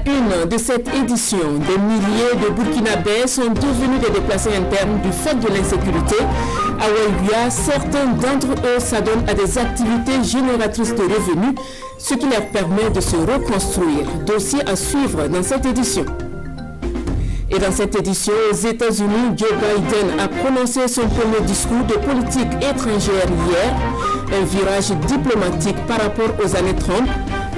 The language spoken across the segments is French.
une de cette édition, des milliers de Burkinabés sont devenus des déplacés internes du fait de l'insécurité. À Ouaïbia, certains d'entre eux s'adonnent à des activités génératrices de revenus, ce qui leur permet de se reconstruire. Dossier à suivre dans cette édition. Et dans cette édition, aux États-Unis, Joe Biden a prononcé son premier discours de politique étrangère hier, un virage diplomatique par rapport aux années Trump.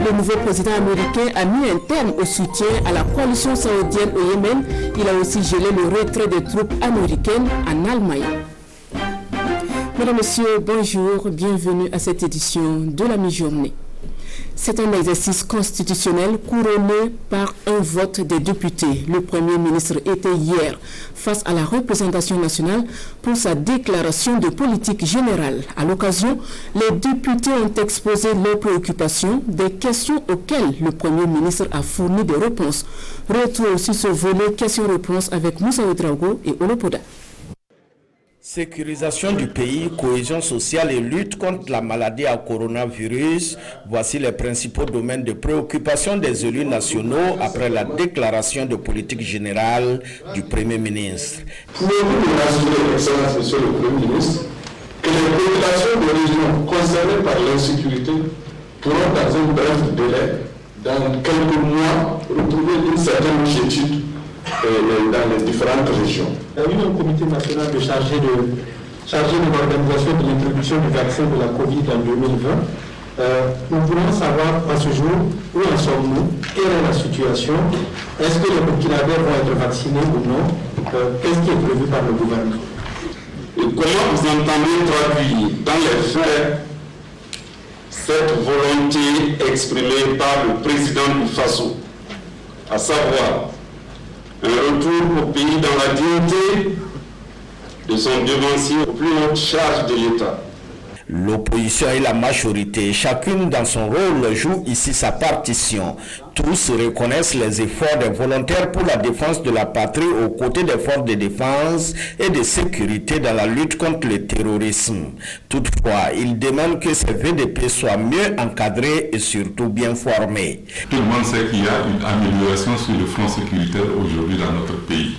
Le nouveau président américain a mis un terme au soutien à la coalition saoudienne au Yémen. Il a aussi gelé le retrait des troupes américaines en Allemagne. Mesdames, Messieurs, bonjour, bienvenue à cette édition de la mi-journée. C'est un exercice constitutionnel couronné par un vote des députés. Le Premier ministre était hier face à la représentation nationale pour sa déclaration de politique générale. À l'occasion, les députés ont exposé leurs préoccupations, des questions auxquelles le Premier ministre a fourni des réponses. Retour aussi ce volet questions-réponses avec Moussa Ouedraogo et Olopoda. Sécurisation du pays, cohésion sociale et lutte contre la maladie à coronavirus, voici les principaux domaines de préoccupation des élus nationaux après la déclaration de politique générale du Premier ministre. Pouvez-vous nous rassurer, Excellence, Monsieur le Premier ministre, que les populations de régions concernées par l'insécurité pourront dans un bref délai, dans quelques mois, retrouver une certaine quiétude dans les différentes régions. Il y a eu un comité national chargé de l'organisation de l'introduction du vaccin de la Covid en 2020. Nous voulons savoir à ce jour où en sommes-nous, quelle est la situation, est-ce que les Burkinabés vont être vaccinés ou non, qu'est-ce qui est prévu par le gouvernement. Et comment vous entendez traduire dans les faits cette volonté exprimée par le président du FASO, à savoir un retour au pays dans la dignité de son devancier aux plus hautes charges de l'État? L'opposition et la majorité, chacune dans son rôle, joue ici sa partition. Tous reconnaissent les efforts des volontaires pour la défense de la patrie aux côtés des forces de défense et de sécurité dans la lutte contre le terrorisme. Toutefois, ils demandent que ces VDP soient mieux encadrés et surtout bien formés. Tout le monde sait qu'il y a une amélioration sur le front sécuritaire aujourd'hui dans notre pays.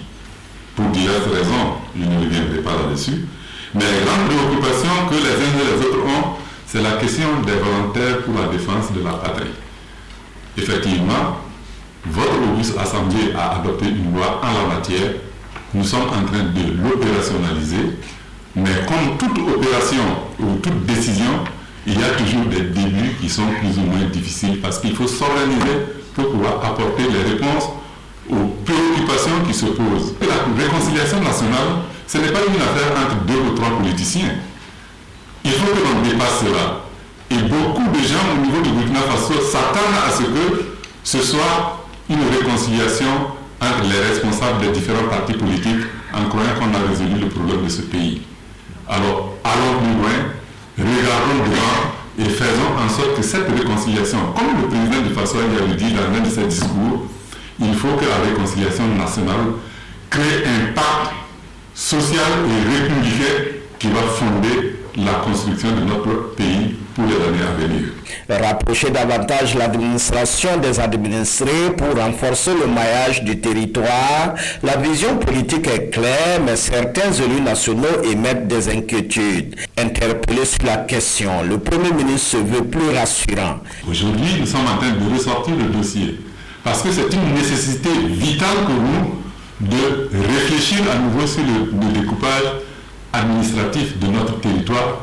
Pour diverses raisons, je ne reviendrai pas là-dessus. Mais la grande préoccupation que les uns et les autres ont, c'est la question des volontaires pour la défense de la patrie. Effectivement, votre auguste assemblée a adopté une loi en la matière. Nous sommes en train de l'opérationnaliser. Mais comme toute opération ou toute décision, il y a toujours des débuts qui sont plus ou moins difficiles parce qu'il faut s'organiser pour pouvoir apporter les réponses aux préoccupations qui se posent. La réconciliation nationale, ce n'est pas une affaire entre deux ou trois politiciens. Il faut que l'on dépasse cela. Et beaucoup de gens au niveau du Burkina Faso s'attendent à ce que ce soit une réconciliation entre les responsables des différents partis politiques en croyant qu'on a résolu le problème de ce pays. Alors, allons plus loin, regardons devant et faisons en sorte que cette réconciliation, comme le président du Faso a dit dans l'un de ses discours, il faut que la réconciliation nationale crée un pacte social et républicain qui va fonder la construction de notre pays pour les années à venir. Rapprocher davantage l'administration des administrés pour renforcer le maillage du territoire. La vision politique est claire, mais certains élus nationaux émettent des inquiétudes. Interpellé sur la question, le Premier ministre se veut plus rassurant. Aujourd'hui, nous sommes en train de ressortir le dossier parce que c'est une nécessité vitale pour nous de réfléchir à nouveau sur le découpage administratif de notre territoire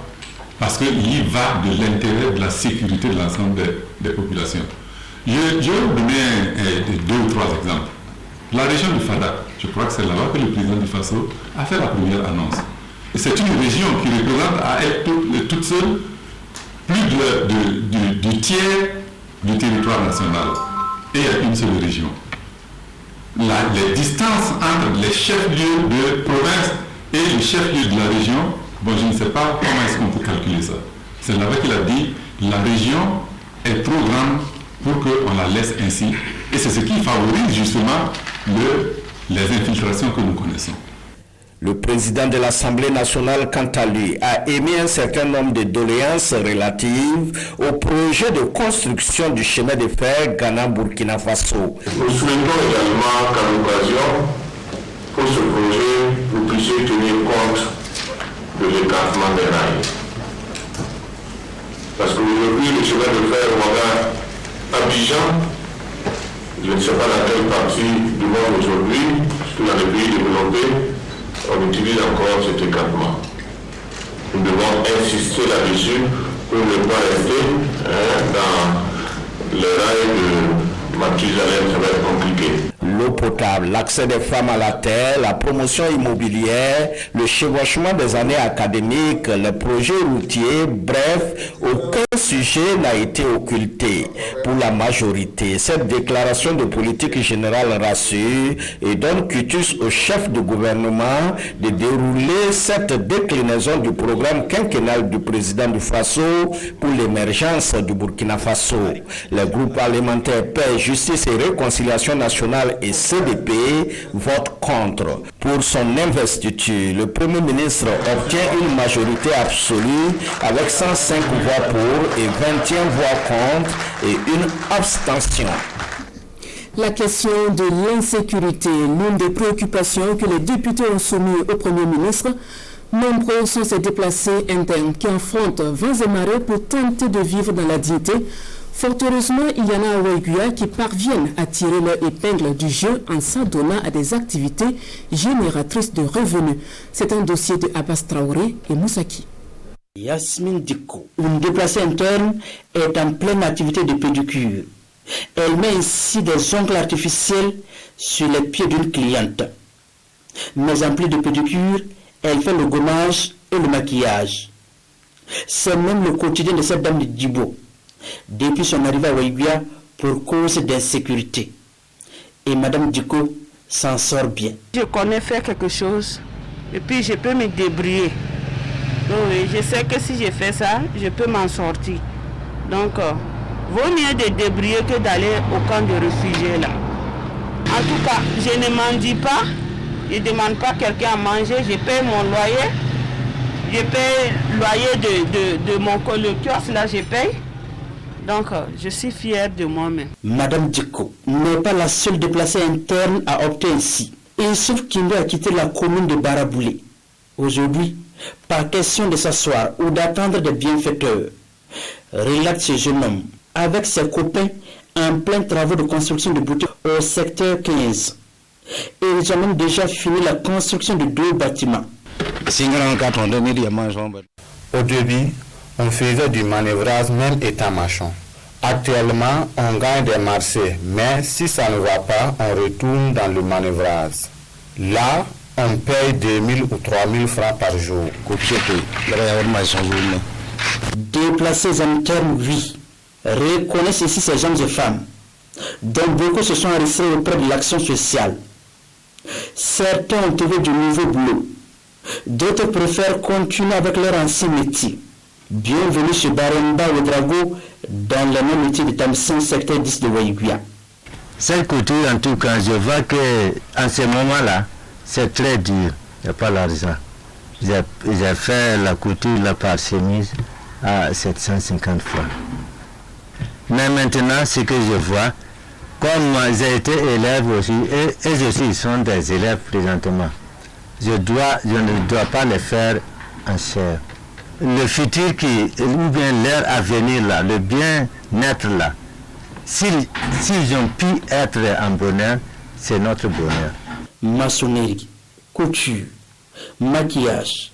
parce qu'il y va de l'intérêt de la sécurité de l'ensemble des populations. Je vais vous donner deux ou trois exemples. La région du Fada, je crois que c'est là-bas que le président du Faso a fait la première annonce. Et c'est une région qui représente à elle toute seule plus du tiers du territoire national. Et il y a une seule région. Les distances entre les chefs-lieux de province et les chefs-lieux de la région, bon, je ne sais pas comment est-ce qu'on peut calculer ça. C'est là-bas qu'il a dit, la région est trop grande pour qu'on la laisse ainsi. Et c'est ce qui favorise justement les infiltrations que nous connaissons. Le président de l'Assemblée nationale, quant à lui, a émis un certain nombre de doléances relatives au projet de construction du chemin de fer Ghana-Burkina Faso. Nous souhaitons également qu'à l'occasion, pour ce projet, vous puissiez tenir compte de l'écartement des rails. Parce qu'aujourd'hui, le chemin de fer Ouaga-Abidjan, je ne sais pas dans quelle partie du monde aujourd'hui, parce que dans les pays développés, on utilise encore cet écartement. Nous devons insister là-dessus pour ne pas rester dans les rails de Mathusalem, ça va être compliqué. L'eau potable, l'accès des femmes à la terre, la promotion immobilière, le chevauchement des années académiques, les projets routiers, bref, aucun sujet n'a été occulté. Pour la majorité, cette déclaration de politique générale rassure et donne quitus au chef de gouvernement de dérouler cette déclinaison du programme quinquennal du président du Faso pour l'émergence du Burkina Faso. Les groupes parlementaires Paix, Justice et Réconciliation nationale et CDP votent contre. Pour son investiture, le Premier ministre obtient une majorité absolue avec 105 voix pour et 21 voix contre et une abstention. La question de l'insécurité, l'une des préoccupations que les députés ont soumises au Premier ministre. Nombreux sont ces déplacés internes qui affrontent vents et marées pour tenter de vivre dans la dignité. Fort heureusement, il y en a à Ouaïguia qui parviennent à tirer leur épingle du jeu en s'adonnant à des activités génératrices de revenus. C'est un dossier de Abbas Traoré et Moussaki. Yasmine Diko, une déplacée interne, est en pleine activité de pédicure. Elle met ainsi des ongles artificiels sur les pieds d'une cliente. Mais en plus de pédicure, elle fait le gommage et le maquillage. C'est même le quotidien de cette dame de Djibo, depuis son arrivée à Ouaïguia pour cause d'insécurité. Et Madame Diko s'en sort bien. Je connais faire quelque chose et puis je peux me débrouiller. Donc je sais que si je fais ça, je peux m'en sortir. Donc, vaut mieux de débrouiller que d'aller au camp de réfugiés là. En tout cas, je ne mendie pas, je ne demande pas quelqu'un à manger, je paye mon loyer. Je paye le loyer de mon collecteur, là je paye. Donc, je suis fière de moi-même. Madame Diko n'est pas la seule déplacée interne à opter ainsi. Il souffre qu'il doit quitter la commune de Baraboulé. Aujourd'hui, pas question de s'asseoir ou d'attendre des bienfaiteurs. Relate ce jeune homme avec ses copains en plein travaux de construction de boutiques au secteur 15. Ils ont même déjà fini la construction de 2 bâtiments. Au début, on faisait du manœuvrage même étant marchand. Actuellement, on gagne des marchés, mais si ça ne va pas, on retourne dans le manœuvrage. Là, on paye 2000 ou 3000 francs par jour. Déplacés internes, oui, reconnaissent ici ces hommes et femmes, dont beaucoup se sont arrêtés auprès de l'action sociale. Certains ont trouvé de nouveaux boulots, d'autres préfèrent continuer avec leur ancien métier. Bienvenue chez Baremba ou Drago dans le même métier de Tamsin, secteur 10 de Ouaïguia. Cette couture, en tout cas, je vois qu'en ce moment-là, c'est très dur. Il n'y a pas l'argent. J'ai fait la couture, la par chemise à 750 francs. Mais maintenant, ce que je vois, comme j'ai été élève aussi, et eux aussi, ils sont des élèves présentement, je ne dois pas les faire en chair. Le futur ou bien leur avenir là, le bien-être là, s'ils ont pu être en bonheur, c'est notre bonheur. Maçonnerie, couture, maquillage,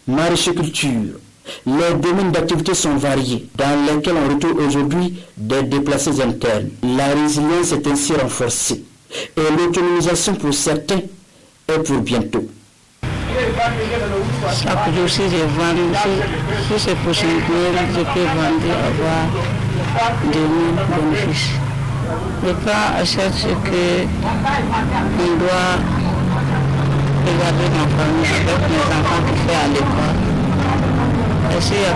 maraîchculture, les domaines d'activité sont variés, dans lesquels on retrouve aujourd'hui des déplacés internes. La résilience est ainsi renforcée et l'autonomisation pour certains est pour bientôt. Chaque jour, si je vends, si c'est possible, je peux vendre, avoir 2000 bénéfices. Je prends à chaque ce que on doit regarder ma famille avec mes enfants qui font à l'école. Et s'il y a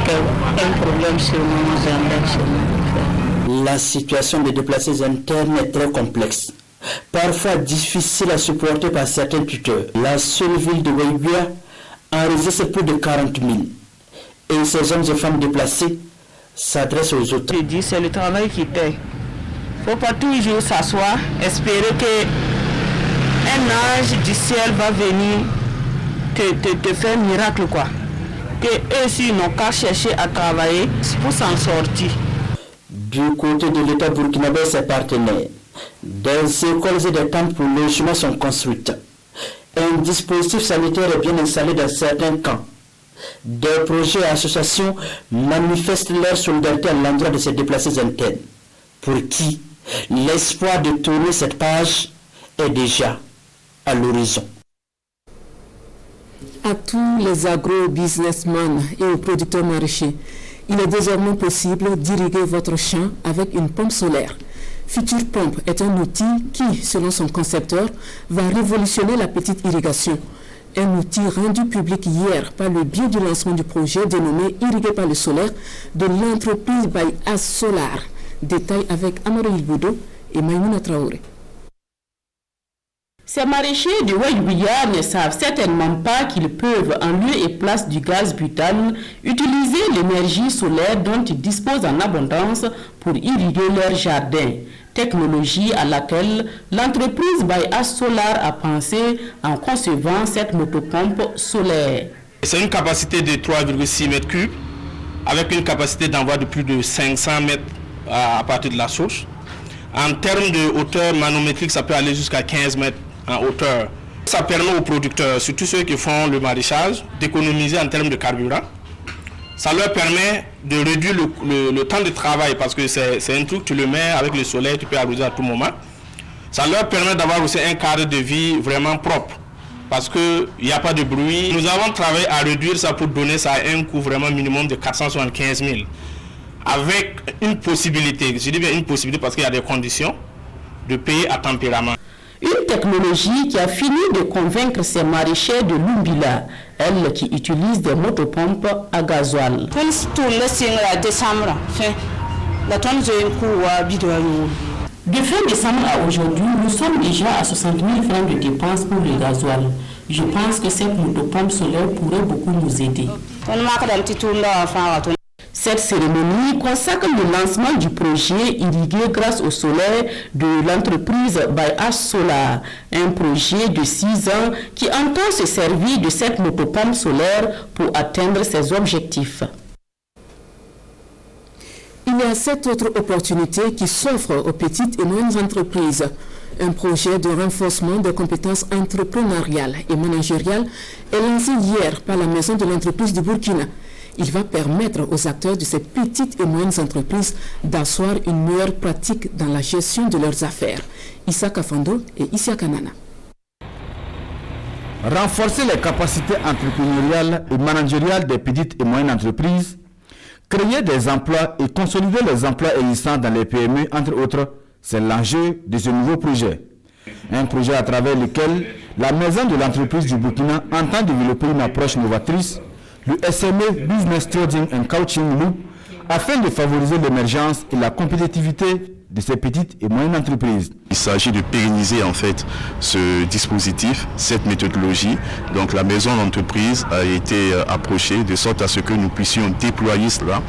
un problème sur moi, j'enlève sur moi. La situation des déplacés internes est très complexe. parfois difficile à supporter par certains tuteurs. La seule ville de Waïguia enregistre plus de 40 000. Et ces hommes et femmes déplacés s'adressent aux autres. Je dis, c'est le travail qui paie. Il ne faut pas toujours s'asseoir, espérer qu'un ange du ciel va venir te faire un miracle, quoi. Que eux aussi n'ont qu'à chercher à travailler pour s'en sortir. Du côté de l'État burkinabé et ses partenaires, des écoles et des tentes pour logement sont construites. Un dispositif sanitaire est bien installé dans certains camps. Des projets et associations manifestent leur solidarité à l'endroit de ces déplacés internes, pour qui l'espoir de tourner cette page est déjà à l'horizon. À tous les agro-businessmen et aux producteurs maraîchers, il est désormais possible d'irriguer votre champ avec une pompe solaire. Future Pompe est un outil qui, selon son concepteur, va révolutionner la petite irrigation. Un outil rendu public hier par le biais du lancement du projet dénommé Irrigué par le solaire de l'entreprise by As Solar. Détail avec Amadou Ilboudo et Maïmouna Traoré. Ces maraîchers de Waïguia ne savent certainement pas qu'ils peuvent, en lieu et place du gaz butane, utiliser l'énergie solaire dont ils disposent en abondance pour irriguer leur jardin. Technologie à laquelle l'entreprise by As Solar a pensé en concevant cette motopompe solaire. C'est une capacité de 3,6 mètres cubes avec une capacité d'envoi de plus de 500 mètres à partir de la source. En termes de hauteur manométrique, ça peut aller jusqu'à 15 mètres en hauteur. Ça permet aux producteurs, surtout ceux qui font le maraîchage, d'économiser en termes de carburant. Ça leur permet de réduire le temps de travail parce que c'est un truc, tu le mets avec le soleil, tu peux arroser à tout moment. Ça leur permet d'avoir aussi un cadre de vie vraiment propre parce qu'il n'y a pas de bruit. Nous avons travaillé à réduire ça pour donner ça à un coût vraiment minimum de 475 000 avec une possibilité, je dis bien une possibilité parce qu'il y a des conditions de payer à tempérament. Une technologie qui a fini de convaincre ces maraîchers de Lumbila, elles qui utilisent des motopompes à gasoil. De fin décembre à aujourd'hui, nous sommes déjà à 60 000 francs de dépenses pour le gasoil. Je pense que cette motopompe solaire pourrait beaucoup nous aider. Cette cérémonie consacre le lancement du projet irrigué grâce au solaire de l'entreprise by As Solar, un projet de 6 ans qui entend se servir de cette motopompe solaire pour atteindre ses objectifs. Il y a 7 autres opportunités qui s'offrent aux petites et moyennes entreprises. Un projet de renforcement des compétences entrepreneuriales et managériales est lancé hier par la Maison de l'entreprise du Burkina. Il va permettre aux acteurs de ces petites et moyennes entreprises d'asseoir une meilleure pratique dans la gestion de leurs affaires. Issa Kafando et Issa Kanana. Renforcer les capacités entrepreneuriales et managériales des petites et moyennes entreprises, créer des emplois et consolider les emplois existants dans les PME, entre autres, c'est l'enjeu de ce nouveau projet. Un projet à travers lequel la Maison de l'entreprise du Burkina entend développer une approche novatrice, le SME Business Trading and Coaching Loop, afin de favoriser l'émergence et la compétitivité de ces petites et moyennes entreprises. Il s'agit de pérenniser en fait ce dispositif, cette méthodologie. Donc la maison d'entreprise a été approchée de sorte à ce que nous puissions déployer cela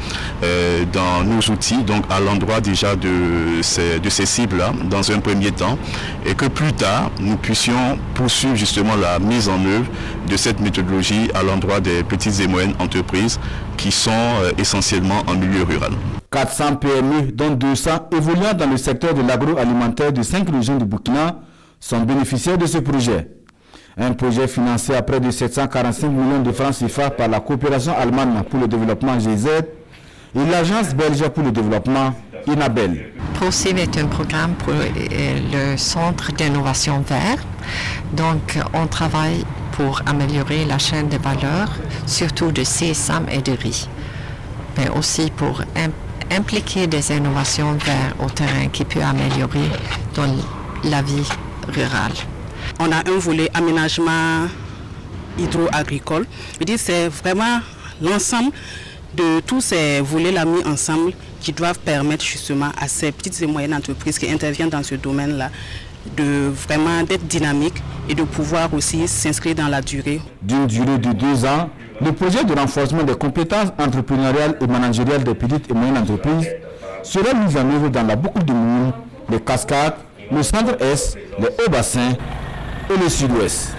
dans nos outils, donc à l'endroit déjà de ces cibles-là dans un premier temps, et que plus tard nous puissions poursuivre justement la mise en œuvre de cette méthodologie à l'endroit des petites et moyennes entreprises qui sont essentiellement en milieu rural. 400 PME, dont 200 évoluant dans le secteur de l'agroalimentaire de 5 régions du Burkina, sont bénéficiaires de ce projet. Un projet financé à près de 745 millions de francs CFA par la coopération allemande pour le développement GZ et l'agence belge pour le développement INABEL. ProSIV est un programme pour le Centre d'innovation vert. Donc, on travaille pour améliorer la chaîne de valeur, surtout de sésame et de riz, mais aussi pour impliquer des innovations vertes au terrain qui peut améliorer dans la vie rurale. On a un volet aménagement hydro-agricole. C'est vraiment l'ensemble de tous ces volets-là mis ensemble qui doivent permettre justement à ces petites et moyennes entreprises qui interviennent dans ce domaine-là d'être dynamique et de pouvoir aussi s'inscrire dans la durée. D'une durée de 2 ans, le projet de renforcement des compétences entrepreneuriales et managériales des petites et moyennes entreprises sera mis en œuvre dans la boucle de Moune, les Cascades, le Centre-Est, les Hauts-Bassins et le Sud-Ouest.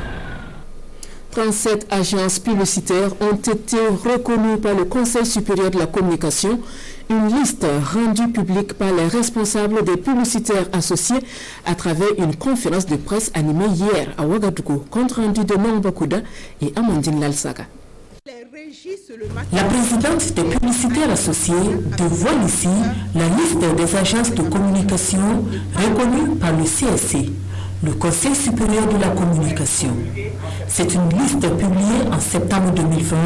37 agences publicitaires ont été reconnues par le Conseil supérieur de la communication, une liste rendue publique par les responsables des publicitaires associés à travers une conférence de presse animée hier à Ouagadougou, compte rendu de Nongbakuda et Amandine Lalsaga. La présidente des publicitaires associés dévoile ici la liste des agences de communication reconnues par le CSC, le Conseil supérieur de la communication. C'est une liste publiée en septembre 2020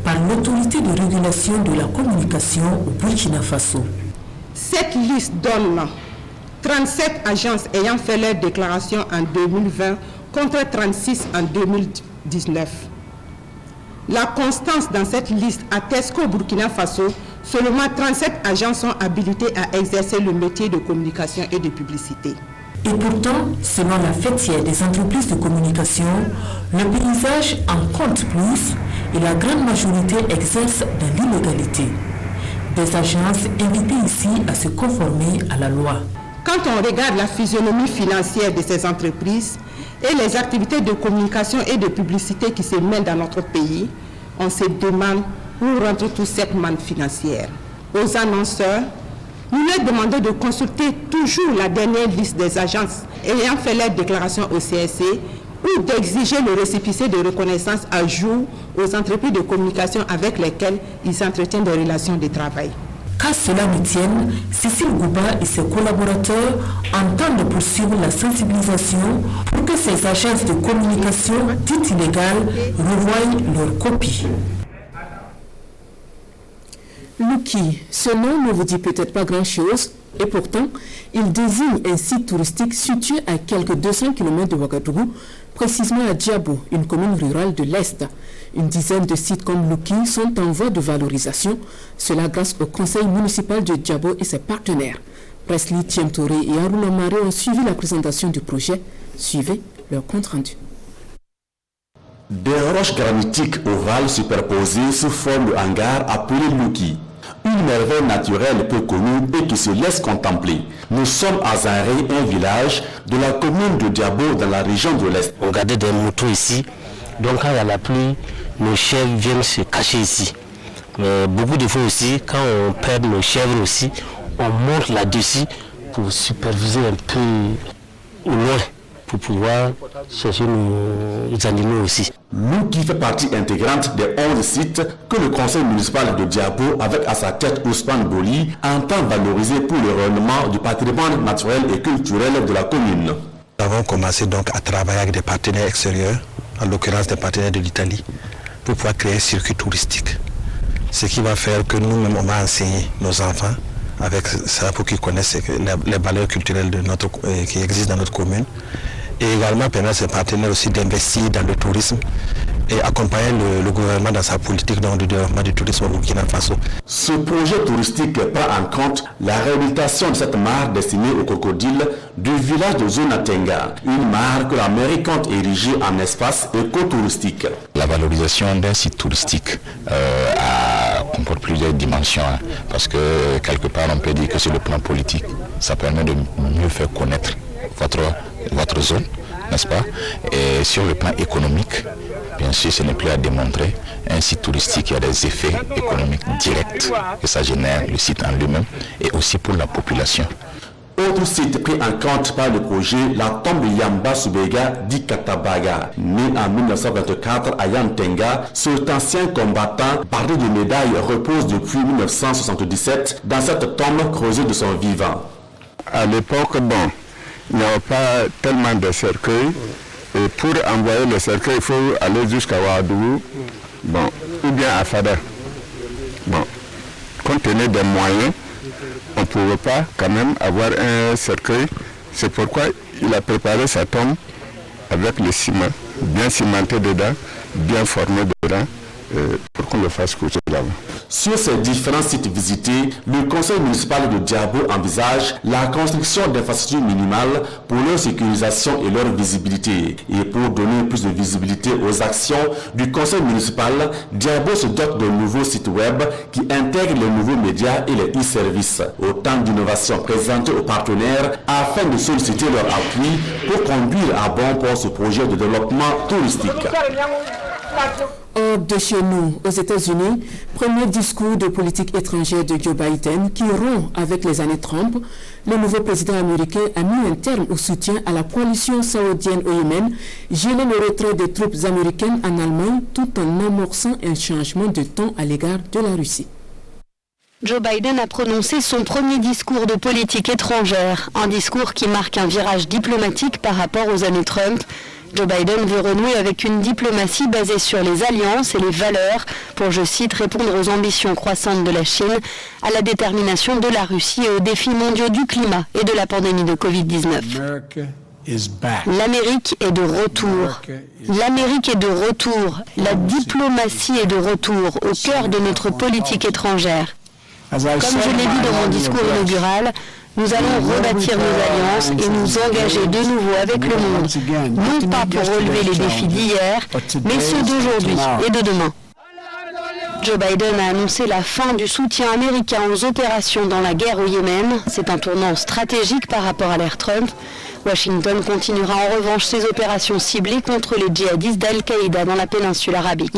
par l'autorité de régulation de la communication au Burkina Faso. Cette liste donne 37 agences ayant fait leur déclaration en 2020 contre 36 en 2019. La constance dans cette liste atteste qu'au Burkina Faso, seulement 37 agences sont habilitées à exercer le métier de communication et de publicité. Et pourtant, selon la fêtière des entreprises de communication, le paysage en compte plus et la grande majorité exerce dans l'illégalité. Des agences invitées ici à se conformer à la loi. Quand on regarde la physionomie financière de ces entreprises et les activités de communication et de publicité qui se mènent dans notre pays, on se demande où rentre toute cette manne financière. Aux annonceurs, nous leur demandons de consulter toujours la dernière liste des agences ayant fait leur déclaration au CSC ou d'exiger le récépissé de reconnaissance à jour aux entreprises de communication avec lesquelles ils entretiennent des relations de travail. Qu'à cela ne tienne, Cécile Gouba et ses collaborateurs entendent poursuivre la sensibilisation pour que ces agences de communication dites illégales revoient leurs copies. Luki, ce nom ne vous dit peut-être pas grand-chose, et pourtant, il désigne un site touristique situé à quelques 200 km de Ouagadougou, précisément à Diabo, une commune rurale de l'Est. Une dizaine de sites comme Luki sont en voie de valorisation, cela grâce au conseil municipal de Diabo et ses partenaires. Presley Tiemtoré et Aruna Mare ont suivi la présentation du projet. Suivez leur compte rendu. Des roches granitiques ovales superposées se forment le hangar appelé Luki. Une merveille naturelle peu connue et qui se laisse contempler. Nous sommes à Zanré, un village de la commune de Diabo dans la région de l'Est. Regardez des moutons ici. Donc quand il y a la pluie, nos chèvres viennent se cacher ici. Mais beaucoup de fois aussi, quand on perd nos chèvres aussi, on monte là-dessus pour superviser un peu au loin, pour pouvoir chercher nos animaux aussi. Luki fait partie intégrante des 11 sites que le conseil municipal de Diabo, avec à sa tête Ousmane Boli, entend valoriser pour le rayonnement du patrimoine naturel et culturel de la commune. Nous avons commencé donc à travailler avec des partenaires extérieurs, en l'occurrence des partenaires de l'Italie, pour pouvoir créer un circuit touristique. Ce qui va faire que nous-mêmes, on va enseigner nos enfants avec ça pour qu'ils connaissent les valeurs culturelles qui existent dans notre commune. Et également permettre à ces partenaires aussi d'investir dans le tourisme et accompagner le gouvernement dans sa politique de développement du tourisme au Burkina Faso. Ce projet touristique prend en compte la réhabilitation de cette mare destinée aux crocodiles du village de Zonatenga, une mare que la mairie compte ériger en espace écotouristique. La valorisation d'un site touristique comporte plusieurs dimensions, parce que quelque part on peut dire que sur le plan politique, ça permet de mieux faire connaître votre zone, n'est-ce pas? Et sur le plan économique, bien sûr, ce n'est plus à démontrer. Un site touristique, il y a des effets économiques directs que ça génère, le site en lui-même, et aussi pour la population. Autre site pris en compte par le projet, la tombe Yamba Soubega dit Katabaga. Né en 1924 à Yantenga, cet ancien combattant, bardé de médailles, repose depuis 1977 dans cette tombe creusée de son vivant. À l'époque, il n'y a pas tellement de cercueils. Et pour envoyer le cercueil, il faut aller jusqu'à Ouagadougou, ou bien à Fada. Compte tenu des moyens, on ne pouvait pas quand même avoir un cercueil. C'est pourquoi il a préparé sa tombe avec le ciment, bien cimenté dedans, bien formé dedans, pour qu'on le fasse coucher là-bas. Sur ces différents sites visités, le conseil municipal de Diabo envisage la construction d'infrastructures minimales pour leur sécurisation et leur visibilité. Et pour donner plus de visibilité aux actions du conseil municipal, Diabo se dote d'un nouveau site web qui intègre les nouveaux médias et les e-services. Autant d'innovations présentées aux partenaires afin de solliciter leur appui pour conduire à bon port ce projet de développement touristique. Hors de chez nous, aux États-Unis, premier discours de politique étrangère de Joe Biden qui rompt avec les années Trump. Le nouveau président américain a mis un terme au soutien à la coalition saoudienne au Yémen, gelé le retrait des troupes américaines en Allemagne tout en amorçant un changement de ton à l'égard de la Russie. Joe Biden a prononcé son premier discours de politique étrangère, un discours qui marque un virage diplomatique par rapport aux années Trump. Joe Biden veut renouer avec une diplomatie basée sur les alliances et les valeurs pour, je cite, répondre aux ambitions croissantes de la Chine, à la détermination de la Russie et aux défis mondiaux du climat et de la pandémie de Covid-19. L'Amérique est de retour. L'Amérique est de retour. La diplomatie est de retour au cœur de notre politique étrangère. Comme je l'ai dit dans mon discours inaugural, nous allons rebâtir nos alliances et nous engager de nouveau avec le monde, non pas pour relever les défis d'hier, mais ceux d'aujourd'hui et de demain. Joe Biden a annoncé la fin du soutien américain aux opérations dans la guerre au Yémen. C'est un tournant stratégique par rapport à l'ère Trump. Washington continuera en revanche ses opérations ciblées contre les djihadistes d'Al-Qaïda dans la péninsule arabique.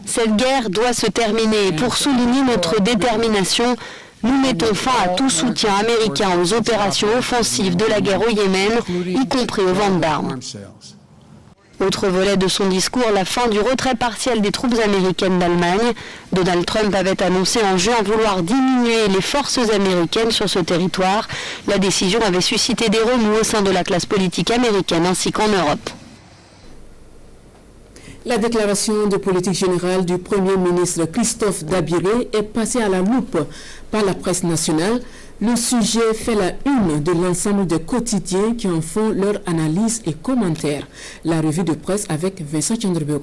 Cette guerre doit se terminer et pour souligner notre détermination, nous mettons fin à tout soutien américain aux opérations offensives de la guerre au Yémen, y compris aux ventes d'armes. Autre volet de son discours, la fin du retrait partiel des troupes américaines d'Allemagne. Donald Trump avait annoncé en juin vouloir diminuer les forces américaines sur ce territoire. La décision avait suscité des remous au sein de la classe politique américaine ainsi qu'en Europe. La déclaration de politique générale du Premier ministre Christophe Dabiré est passée à la loupe par la presse nationale. Le sujet fait la une de l'ensemble des quotidiens qui en font leur analyse et commentaires. La revue de presse avec Vincent Chandraberg.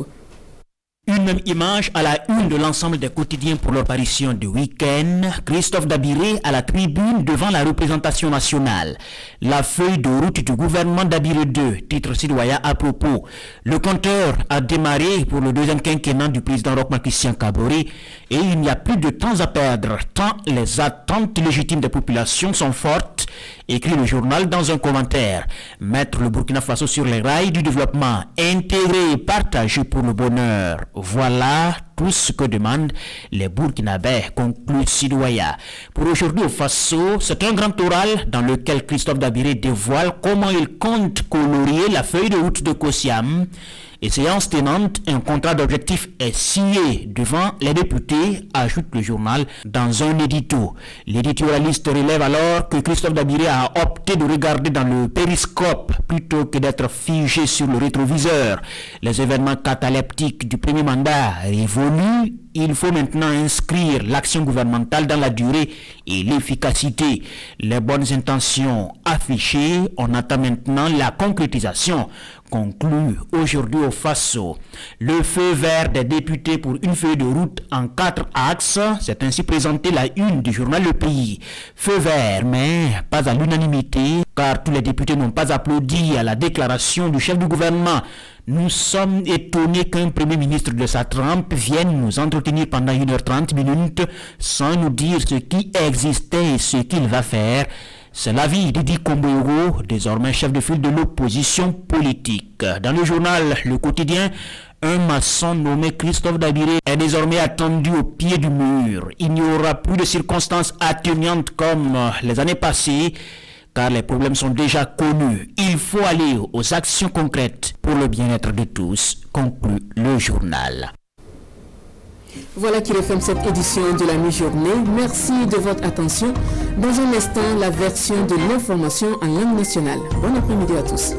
Une même image à la une de l'ensemble des quotidiens pour leur parution de week-end. Christophe Dabiré à la tribune devant la représentation nationale. La feuille de route du gouvernement Dabiré 2, titre citoyen à propos. Le compteur a démarré pour le deuxième quinquennat du président Roch-Marc Christian Kaboré et il n'y a plus de temps à perdre tant les attentes légitimes des populations sont fortes, écrit le journal dans un commentaire. Mettre le Burkina Faso sur les rails du développement, intégrer et partager pour le bonheur. Voilà tout ce que demandent les Burkinabés, conclut Sidoya. Pour aujourd'hui au Faso, c'est un grand oral dans lequel Christophe Dabiré dévoile comment il compte colorier la feuille de route de Kosiam. Et séance tenante, un contrat d'objectif est signé devant les députés, ajoute le journal dans un édito. L'éditorialiste relève alors que Christophe Dabiré a opté de regarder dans le périscope plutôt que d'être figé sur le rétroviseur. Les événements cataleptiques du premier mandat révolus, il faut maintenant inscrire l'action gouvernementale dans la durée et l'efficacité. Les bonnes intentions affichées, on attend maintenant la concrétisation. Conclut aujourd'hui au Faso. Le feu vert des députés pour une feuille de route en 4 axes, c'est ainsi présenté la une du journal Le Pays. Feu vert, mais pas à l'unanimité, car tous les députés n'ont pas applaudi à la déclaration du chef du gouvernement. Nous sommes étonnés qu'un premier ministre de sa trempe vienne nous entretenir pendant 1h30 minutes sans nous dire ce qui existait et ce qu'il va faire. C'est l'avis d'Idi Kombouiro, désormais chef de file de l'opposition politique. Dans le journal Le Quotidien, un maçon nommé Christophe Dabiré est désormais attendu au pied du mur. Il n'y aura plus de circonstances atténuantes comme les années passées, car les problèmes sont déjà connus. Il faut aller aux actions concrètes pour le bien-être de tous, conclut le journal. Voilà qui referme cette édition de la mi-journée. Merci de votre attention. Dans un instant, la version de l'information en langue nationale. Bon après-midi à tous.